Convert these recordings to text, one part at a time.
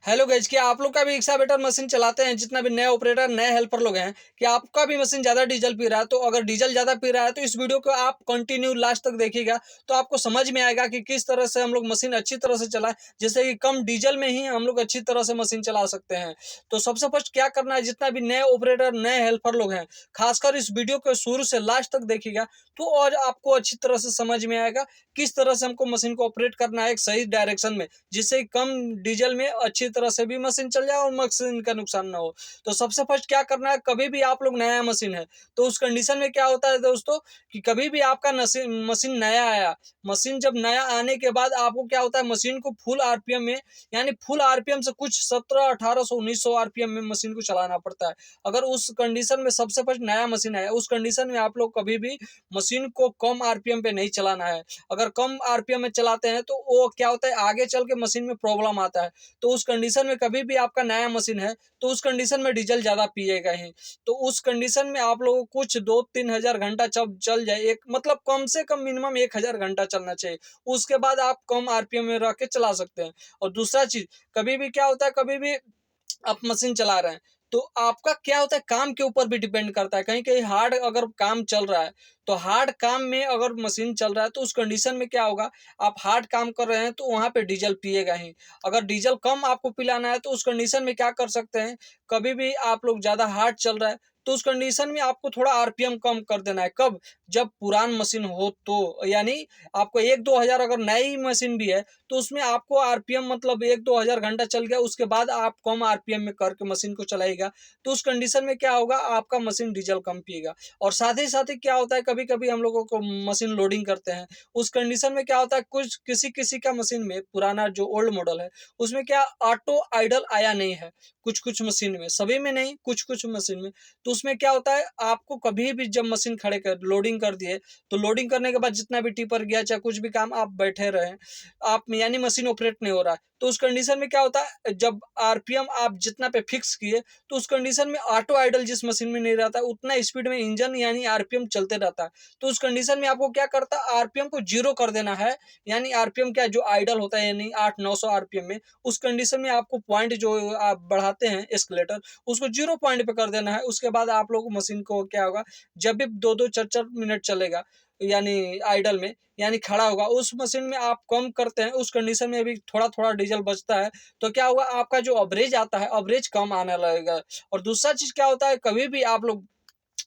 Hello guys, क्या आप लोग का भी एक्सावेटर मशीन चलाते हैं? जितना भी नए ऑपरेटर नए हेल्पर लोग हैं, क्या आपका भी मशीन ज़्यादा डीजल पी रहा है? तो अगर डीजल ज़्यादा पी रहा है तो इस वीडियो को आप कंटिन्यू लास्ट तक देखिएगा, तो आपको समझ में आएगा कि किस तरह से हम लोग मशीन अच्छी तरह से चलाएं, जिससे कि कम डीजल में ही हम लोग अच्छी तरह से मशीन चला सकते हैं। तो सबसे फर्स्ट क्या करना है, जितना भी नए ऑपरेटर नए हेल्पर लोग हैं, खासकर इस वीडियो को शुरू से लास्ट तक देखिएगा, तो और आपको अच्छी तरह से समझ में आएगा किस तरह से हमको मशीन को ऑपरेट करना है एक सही डायरेक्शन में, जिससे कम डीजल में अच्छी तरह से भी मशीन चल जाए और मशीन का नुकसान ना हो। तो सबसे फर्स्ट क्या करना है, कभी भी आप लोग नया मशीन है तो उस कंडीशन में क्या होता है दोस्तों, कि कभी भी आपका मशीन नया आया, मशीन जब नया आने के बाद आपको क्या होता है, मशीन को फुल आरपीएम में, यानी फुल आरपीएम से कुछ 17 1800 1900 आरपीएम में मशीन को चलाना पड़ता है। अगर उस कंडीशन में सबसे फर्स्ट नया मशीन आया, उस कंडीशन में आप लोग कभी भी मशीन को कम आरपीएम पे नहीं चलाना है। अगर कम आरपीएम में चलाते हैं तो वो क्या होता है, आगे चल के मशीन में प्रॉब्लम आता है। तो उस कंडीशन में कभी भी आपका नया मशीन है तो उस कंडीशन में डीजल ज़्यादा पिएगा ही। तो उस कंडीशन में आप लोगों को कुछ 2-3 हज़ार घंटा जब चल जाए, एक मतलब कम से कम मिनिमम 1000 घंटा चलना चाहिए। उसके बाद आप कम आरपीएम में रख के चला सकते हैं। और दूसरा चीज़, कभी भी क्या होता है, कभी भी आप मशीन चला रहे हैं तो आपका क्या होता है, काम के ऊपर भी डिपेंड करता है। कहीं कहीं हार्ड अगर काम चल रहा है तो हार्ड काम में अगर मशीन चल रहा है तो उस कंडीशन में क्या होगा, आप हार्ड काम कर रहे हैं तो वहां पे डीजल पिएगा ही। अगर डीजल कम आपको पिलाना है तो उस कंडीशन में क्या कर सकते हैं, कभी भी आप लोग ज्यादा हार्ड चल रहा है तो उस कंडीशन में आपको थोड़ा आरपीएम कम कर देना है। कब? जब पुरान मशीन हो तो, यानी आपको 1-2 हज़ार अगर नई मशीन भी है तो उसमें आपको आरपीएम मतलब 1-2 हज़ार घंटा चल गया, उसके बाद आप कम आरपीएम में करके मशीन को चलाएगा तो उस कंडीशन में क्या होगा, आपका मशीन डीजल कम पिएगा। और साथ ही क्या होता है, कभी कभी हम लोगों को मशीन लोडिंग करते हैं, उस कंडीशन में क्या होता है, कुछ किसी किसी का मशीन में पुराना जो ओल्ड मॉडल है उसमें क्या ऑटो आइडल आया नहीं है, कुछ कुछ मशीन में, सभी में नहीं, कुछ कुछ मशीन में। तो उसमें क्या होता है, आपको कभी भी जब मशीन खड़े कर लोडिंग कर दिए तो लोडिंग करने के बाद जितना भी टिपर गया चाहे कुछ भी काम, आप बैठे रहे, आप यानी मशीन ऑपरेट नहीं हो रहा है तो उस कंडीशन में क्या होता है, जब आरपीएम आप जितना पे फिक्स किए तो उस कंडीशन में ऑटो आइडल जिस मशीन में नहीं रहता उतना स्पीड में इंजन यानी आरपीएम चलते रहता है। तो उस कंडीशन में आपको क्या करता है, आरपीएम को जीरो कर देना है। यानी आरपीएम क्या जो आइडल होता है, यानी 800-900 आरपीएम में, उस कंडीशन में आपको पॉइंट जो आप बढ़ाते हैं एस्केलेटर, उसको 0 पॉइंट पे कर देना है। उसके बाद आप लोग मशीन को क्या होगा, जब भी 2-2 4-4 मिनट चलेगा यानी आइडल में, यानी खड़ा होगा, उस मशीन में आप कम करते हैं, उस कंडीशन में भी थोड़ा-थोड़ा डीजल बचता है, तो क्या होगा, आपका जो एवरेज आता है, एवरेज कम आने लगेगा। और दूसरा चीज़ क्या होता है, कभी भी आप लोग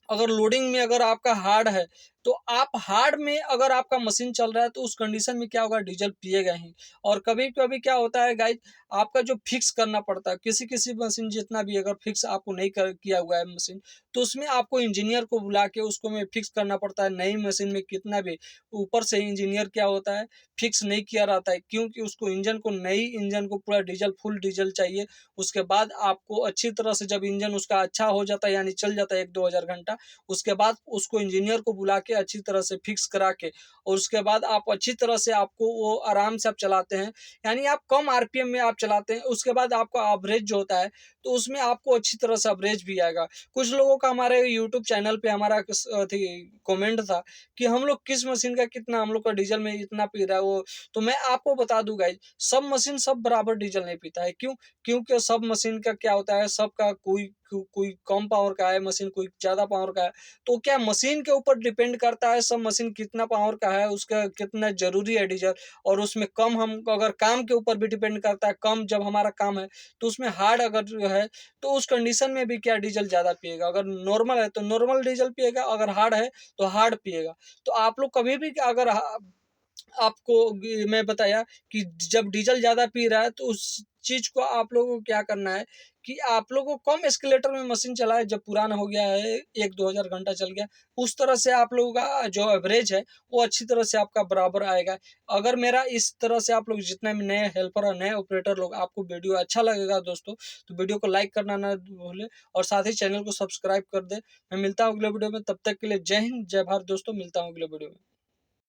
अगर लोडिंग में अगर आपका हार्ड है तो आप हार्ड में अगर आपका मशीन चल रहा है तो उस कंडीशन में क्या होगा, डीजल पिएगा ही। और कभी कभी क्या होता है गाइज, आपका जो फिक्स करना पड़ता है, किसी किसी मशीन जितना भी अगर फिक्स आपको नहीं किया हुआ है मशीन, तो उसमें आपको इंजीनियर को बुला के उसको में फिक्स करना पड़ता है। नई मशीन में कितना भी ऊपर से इंजीनियर क्या होता है, फिक्स नहीं किया रहता है, क्योंकि उसको इंजन को, नई इंजन को पूरा डीजल फुल डीजल चाहिए। उसके बाद आपको अच्छी तरह से जब इंजन उसका अच्छा हो जाता है यानी चल जाता है 1-2 हज़ार घंटा, उसके बाद उसको इंजीनियर को बुला के अच्छी तरह से फिक्स करा के, और उसके बाद आप अच्छी तरह से आपको वो आराम से आप चलाते हैं, यानी आप कम आरपीएम में आप चलाते हैं। उसके बाद आपका एवरेज जो होता है तो उसमें आपको अच्छी तरह से एवरेज भी आएगा। कुछ लोगों का हमारे यूट्यूब चैनल पे हमारा कमेंट था कि हम लोग किस मशीन का कितना, हम लोग का डीजल में इतना पी रहा है वो। तो मैं आपको बता दूं गाइज, सब मशीन सब बराबर डीजल नहीं पीता है। क्यों? क्योंकि सब मशीन का क्या होता है, सबका कोई कोई कम पावर का है मशीन, कोई ज्यादा पावर का है। तो क्या मशीन के ऊपर डिपेंड करता है, सब मशीन कितना पावर का है, उसका कितना जरूरी है डीजल। और उसमें कम, हम अगर काम के ऊपर भी डिपेंड करता है, कम जब हमारा काम है तो उसमें हार्ड अगर जो है तो उस कंडीशन में भी क्या डीजल ज्यादा पिएगा। अगर नॉर्मल है तो नॉर्मल डीजल पिएगा, अगर हार्ड है तो हार्ड पिएगा। तो आप लोग कभी भी अगर आपको मैं बताया कि जब डीजल ज़्यादा पी रहा है तो उस चीज़ को आप लोगों को क्या करना है, कि आप लोगों को कम एस्केलेटर में मशीन चलाए, जब पुराना हो गया है 1-2 हज़ार घंटा चल गया, उस तरह से आप लोगों का जो एवरेज है वो अच्छी तरह से आपका बराबर आएगा। अगर मेरा इस तरह से आप लोग जितने भी नए हेल्पर और नए ऑपरेटर लोग, आपको वीडियो अच्छा लगेगा दोस्तों, तो वीडियो को लाइक करना ना भूलें और साथ ही चैनल को सब्सक्राइब कर दें। मैं मिलता हूँ अगले वीडियो में, तब तक के लिए जय हिंद जय भारत दोस्तों, मिलता हूँ अगले वीडियो में।